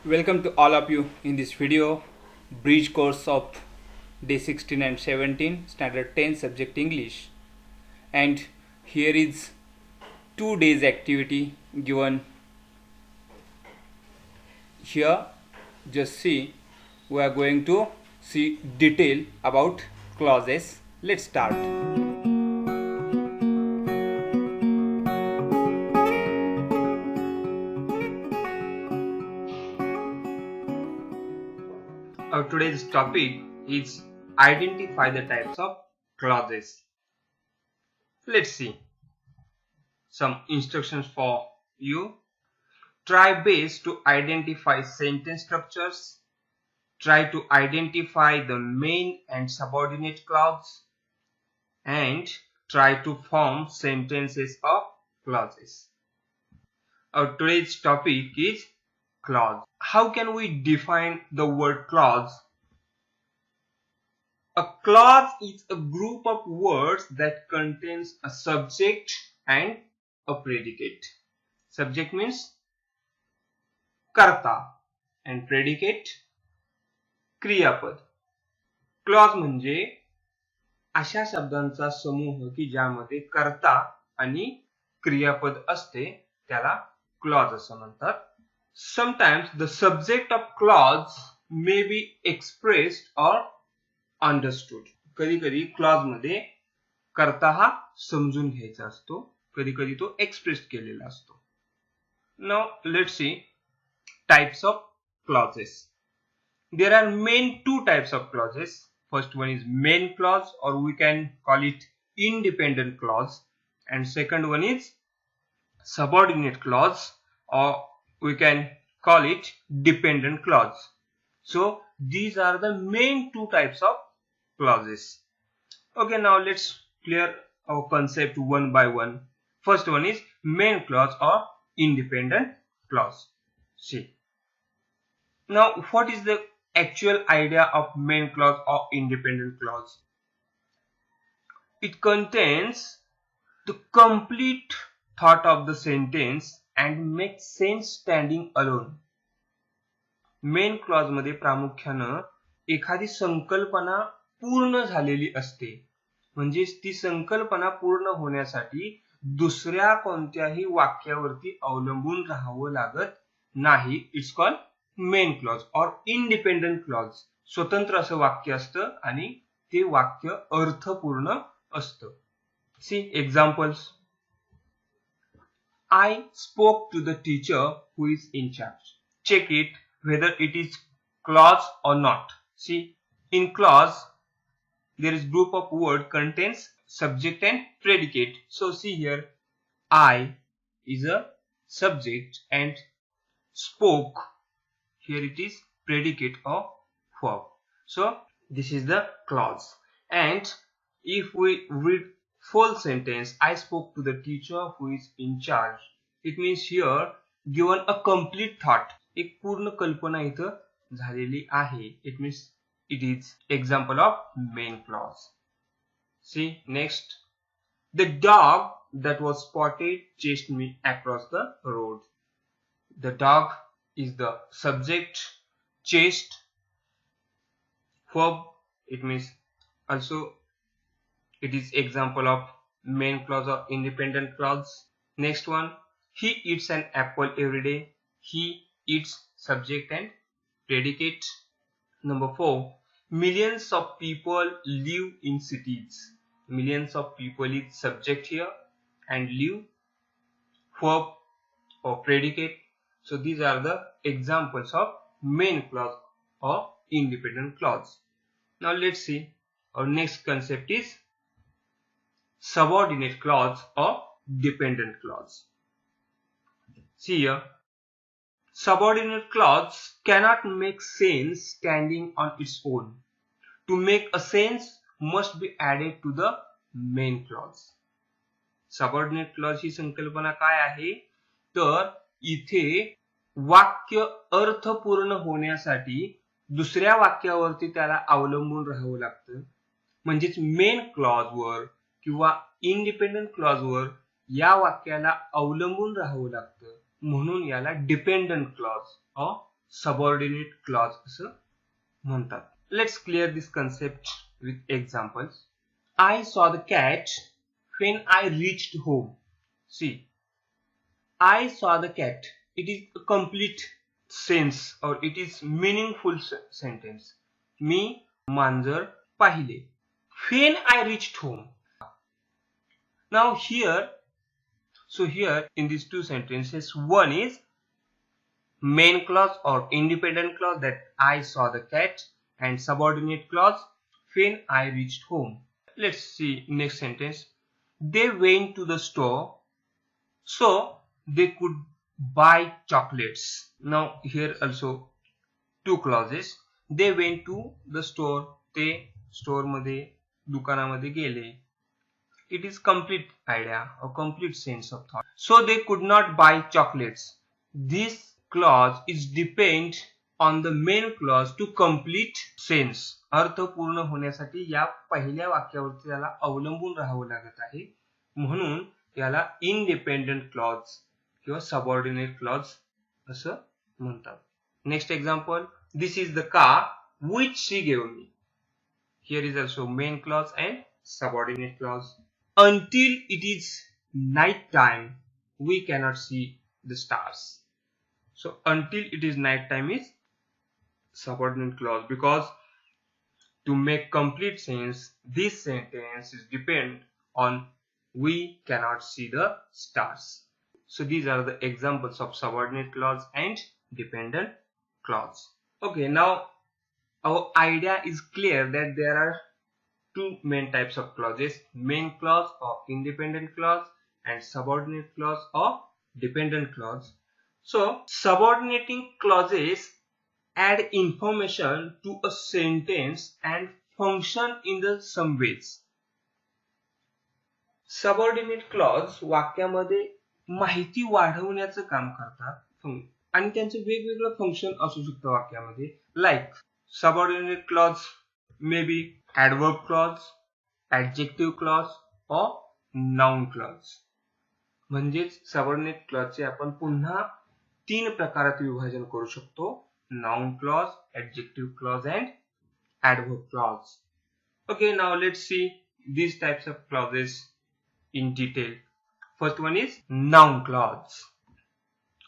Welcome to all of you in this video, bridge course of day 16 and 17, standard 10 subject English. And here is 2 days activity given here. Just see, we are going to see detail about clauses. Let's start. Our today's topic is identify the types of clauses. Let's see some instructions for you. Try best to identify sentence structures. Try to identify the main and subordinate clause. And try to form sentences of clauses. Our today's topic is clause. How can we define the word clause? A clause is a group of words that contains a subject and a predicate. Subject means karta and predicate क्रियापद. Clause म्हणजे अशा शब्दांचा समूह की ज्यामध्ये कर्ता आणि क्रियापद असते त्याला क्लॉज असं म्हणतात. Sometimes the subject of clause may be expressed or understood. कधी कधी क्लॉज मध्ये कर्ता हा समजून घ्यायचा असतो, कधी कधी तो एक्सप्रेस केलेला असतो. Now let's see types of clauses. There are main two types of clauses. First one is main clause, or we can call it independent clause, and second one is subordinate clause, or we can call it dependent clause. So these are the main two types of clauses. Okay, now let's clear our concept one by one. First one is main clause or independent clause. See, now what is the actual idea of main clause or independent clause? It contains the complete thought of the sentence and makes sense standing alone. Main clause मध्ये प्रामुख्यानं एखादी संकल्पना पूर्ण झालेली असते, म्हणजे ती संकल्पना पूर्ण होण्यासाठी दुसऱ्या कोणत्याही वाक्यावरती अवलंबून राहावं लागत नाही. इट्स कॉल्ड मेन क्लॉज और इंडिपेंडंट क्लॉज. स्वतंत्र असं वाक्य असतं आणि ते वाक्य अर्थपूर्ण असतं. सी examples. I spoke to the teacher who is in charge. Check it whether it is clause or not. See, in clause there is group of word contains subject and predicate. So see here, I is a subject and spoke, here it is predicate or verb. So this is the clause. And if we read full sentence, I spoke to the teacher who is in charge, it means here given a complete thought. एक पूर्ण कल्पना इथं झालेली आहे. It means it is example of main clause. See next. The dog that was spotted chased me across the road. The dog is the subject, chased verb, it means also it is example of main clause or independent clause. Next one, he eats an apple every day. He eats subject and predicate. Number 4, millions of people live in cities. Millions of people is subject here and live verb or predicate. So these are the examples of main clause or independent clause. Now let's see, our next concept is subordinate clause or dependent clause. See here, subordinate clause cannot make sense standing on its own. To make a sense must be added to the main clause. Subordinate clause ही संकल्पना काय आहे तर इथे वाक्य अर्थपूर्ण होण्यासाठी दुसऱ्या वाक्यावरती त्याला अवलंबून राहावं लागतं. म्हणजेच मेन क्लॉज वर किंवा इंडिपेंडंट क्लॉज वर या वाक्याला अवलंबून राहावं लागतं, म्हणून याला dependent clause or subordinate clause असं म्हणतात. Let's clear this concept with examples. I saw the cat when I reached home. See, I saw the cat. It is a complete sense or it is meaningful sentence. मी मांजर पाहिले. When I reached home. Now here, so here in these two sentences, one is main clause or independent clause, that I saw the cat, and subordinate clause when I reached home. Let's see next sentence. They went to the store so they could buy chocolates. Now here also two clauses. They went to the store. ते store मध्ये दुकानामध्ये गेले. It is complete idea or complete sense of thought. So they could not buy chocolates. This clause is depend on the main clause to complete sense. अर्थ पूर्ण होण्यासाठी या पहिल्या वाक्यावरती त्याला अवलंबून राहावं लागत आहे, म्हणून याला इंडिपेंडंट क्लॉज किंवा सबऑर्डिनेट क्लॉज असं म्हणतात. Next example. This is the car which she gave me. Here is also main clause and subordinate clause. Until it is night time we cannot see the stars. So until it is night time is subordinate clause, because to make complete sense this sentence is depend on we cannot see the stars. So these are the examples of subordinate clause and dependent clause. Okay, now our idea is clear that there are two main types of clauses: main clause or independent clause, and subordinate clause or dependent clause. So subordinating clauses add information to a sentence and function in the some ways. Subordinate clause वाक्यामध्ये माहिती वाढवण्याचं काम करतात आणि त्यांचे वेगवेगळं function असू शकतं वाक्यामध्ये. Like subordinate clause may be adverb clause, adjective clause or noun clause. म्हणजेच सबऑर्डिनेट क्लॉजचे आपण पुन्हा तीन प्रकारात विभाजन करू शकतो: noun clause, adjective clause and adverb clause. Okay, now let's see these types of clauses in detail. First one is noun clause.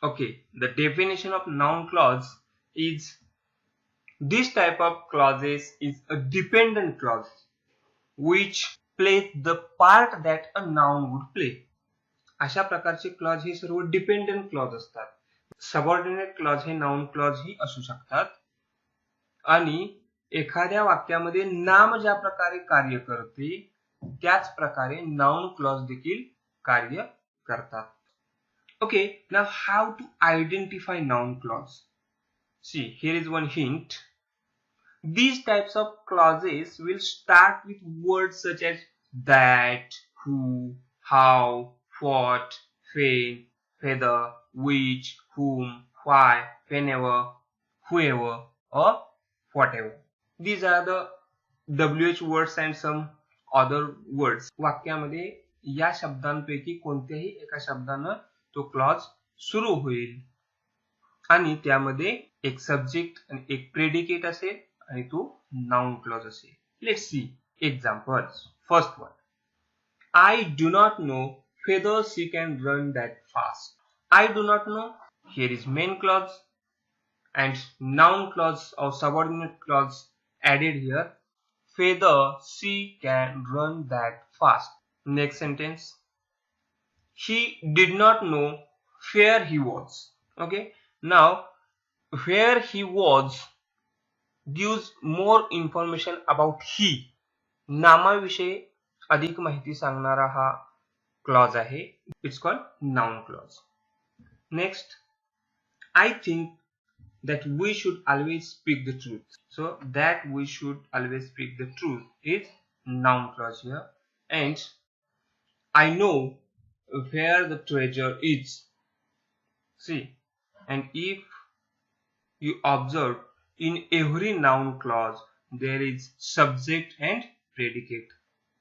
Okay, the definition of noun clause is this type of clauses is a dependent clause which plays the part that a noun would play. अशा प्रकारचे clause हे सर्व dependent clause असतात. Subordinate clause हे noun clause ही असू शकतात आणि एखाद्या वाक्यामध्ये नाम ज्या प्रकारे कार्य करते त्याच प्रकारे नाउन क्लॉज देखील कार्य करतात. Okay, now how to identify noun clause? See, here is one hint. These types of clauses will start with words such as that, who, how, what, when, whether, which, whom, why, whenever, whoever, or whatever. These are the WH words and some other words. वाक्यामध्ये या शब्दांपैकी कोणत्याही एका शब्दानं तो clause सुरू होईल आणि त्यामध्ये एक सब्जेक्ट आणि एक प्रेडिकेट असेल आणि तो नाउन क्लॉज असेल. Let's see examples. First one. I do not know whether she can run that fast. I do not know. Here is main clause and noun clause or subordinate clause added here. Whether she can run that fast. Next sentence. He did not know where he was. Okay. Now where he was gives more information about he. नामाविषयी अधिक माहिती सांगणारा हा clause आहे. It's called noun clause. Next. I think that we should always speak the truth. So that we should always speak the truth is noun clause here. And I know where the treasure is. See, and if you observe, in every noun clause there is subject and predicate.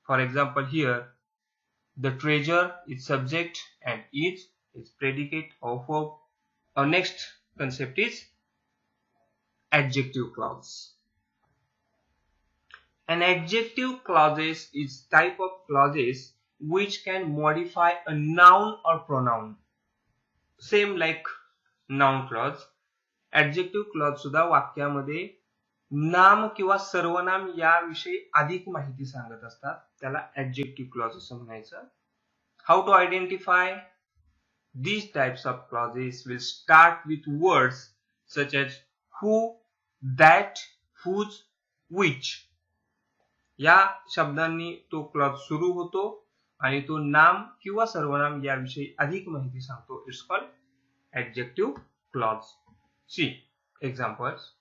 For example, here the treasure is subject and is predicate or verb. Our next concept is adjective clause. An adjective clauses is type of clauses which can modify a noun or pronoun. Same like noun clause. Adjective clause सुद्धा वाक्यामध्ये नाम किंवा सर्वनाम याविषयी अधिक माहिती सांगत असतात. त्याला adjective clause असं म्हणायचं. How to identify? These types of clauses will start with words such as who, that, whose, which. या शब्दांनी तो क्लॉज सुरू होतो आणि तो नाम किंवा सर्वनाम याविषयी अधिक माहिती सांगतो. It's called adjective clause. See examples.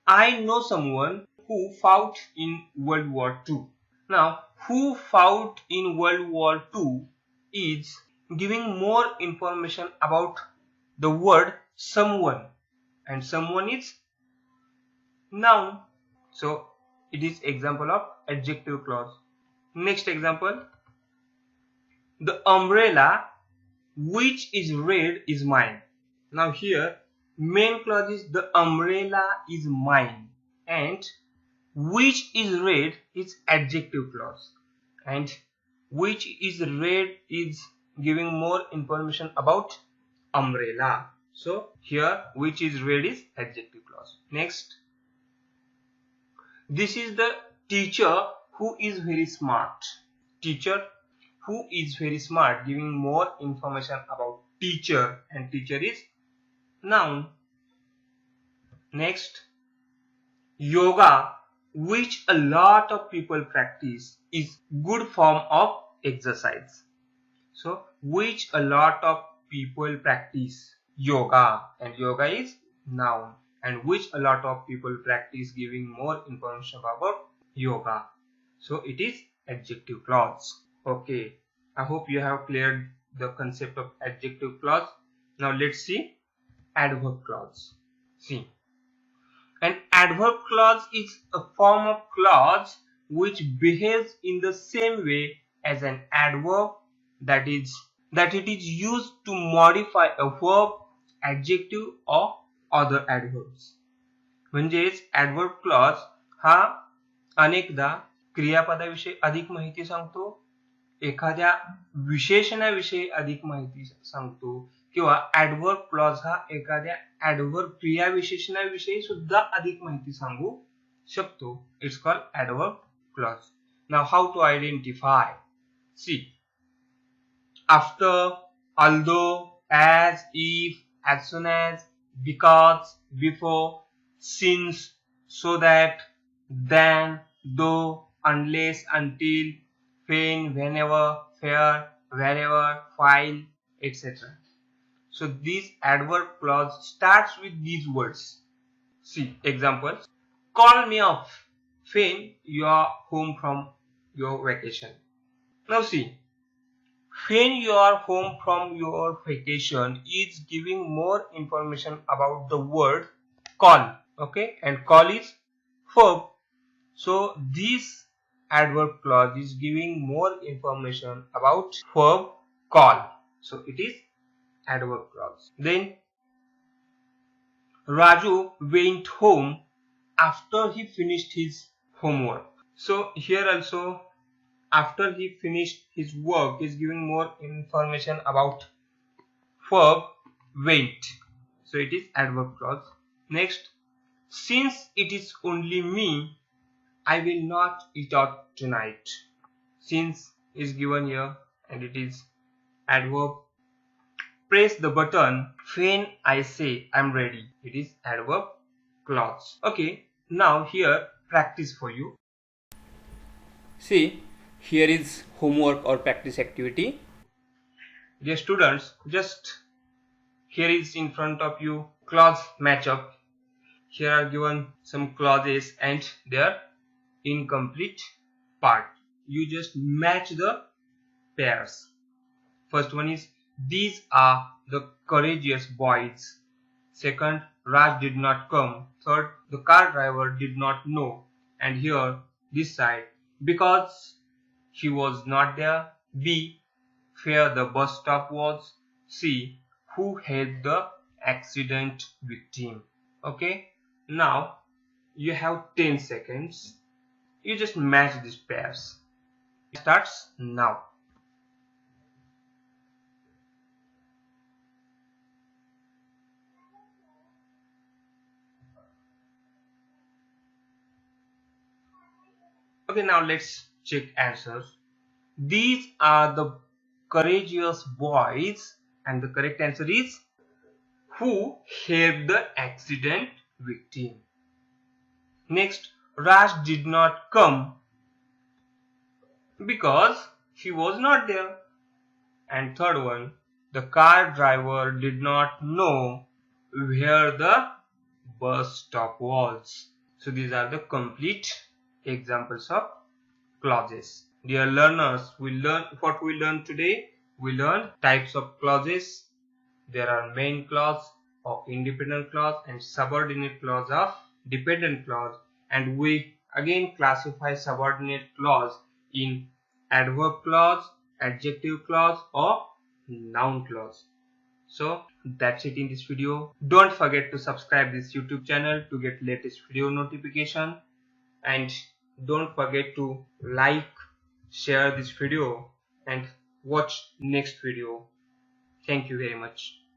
I know someone who fought in World War II. Now, who fought in World War II is giving more information about the word someone, and someone is noun. So it is example of adjective clause. Next example. The umbrella which is red is mine. Now here main clause is the umbrella is mine, and which is red is adjective clause, and which is red is giving more information about umbrella. So here which is red is adjective clause. Next, this is the teacher who is very smart. Teacher who is very smart, giving more information about teacher, and teacher is noun. Next, yoga, which a lot of people practice, is good form of exercise. So which a lot of people practice yoga, and yoga is noun, and which a lot of people practice, giving more information about yoga. So it is adjective clause. Okay, I hope you have cleared the concept of adjective clause. Now let's see adverb clause. See, an adverb clause is a form of clause which behaves in the same way as an adverb, that it is used to modify a verb, adjective or other adverbs. म्हणजेच adverb clause हा अनेकदा क्रियापदाविषयी अधिक माहिती सांगतो, एखाद्या विशेषणाविषयी अधिक माहिती सांगतो, किंवा adverb clause हा एखाद्या adverb क्रियाविशेषणाविषयी सुद्धा अधिक माहिती सांगू शकतो. It's called adverb clause. Now how to identify? See, after, although, as, if, as soon as, because, before, since, so that, then, though, unless, until, when, whenever, where, wherever, while, etc. So this adverb clause starts with these words. See examples. Call me up when you are home from your vacation. Now see, when you are home from your vacation is giving more information about the word call. Okay, and call is verb. So this adverb clause is giving more information about verb call. So it is adverb clause. Then Raju went home after he finished his homework. So here also, after he finished his work, is giving more information about verb went. So it is adverb clause. Next, since it is only me, I will not eat out tonight. Since is given here and it is adverb. Press the button when I say I'm ready. It is adverb clause. Okay, now here practice for you. See, here is homework or practice activity. Dear students, just here is in front of you clause matchup. Here are given some clauses and their incomplete part. You just match the pairs. First one is, these are the courageous boys. Second, Raj did not come. Third, the car driver did not know. And here, this side, because he was not there. B, where the bus stop was. C, who helped the accident victim. Okay, Now you have 10 seconds. You just match these pairs. It starts now. Okay, now let's check answers. These are the courageous boys, and the correct answer is who helped the accident victim. Next, Raj did not come because he was not there. And third one, the car driver did not know where the bus stop was. So these are the complete examples of clauses. Dear learners, what we learned today. We learned types of clauses. There are main clause of independent clause and subordinate clause of dependent clause, and we again classify subordinate clause in adverb clause, adjective clause or noun clause. So that's it in this video. Don't forget to subscribe this YouTube channel to get latest video notification, and don't forget to like, share this video and watch next video. Thank you very much.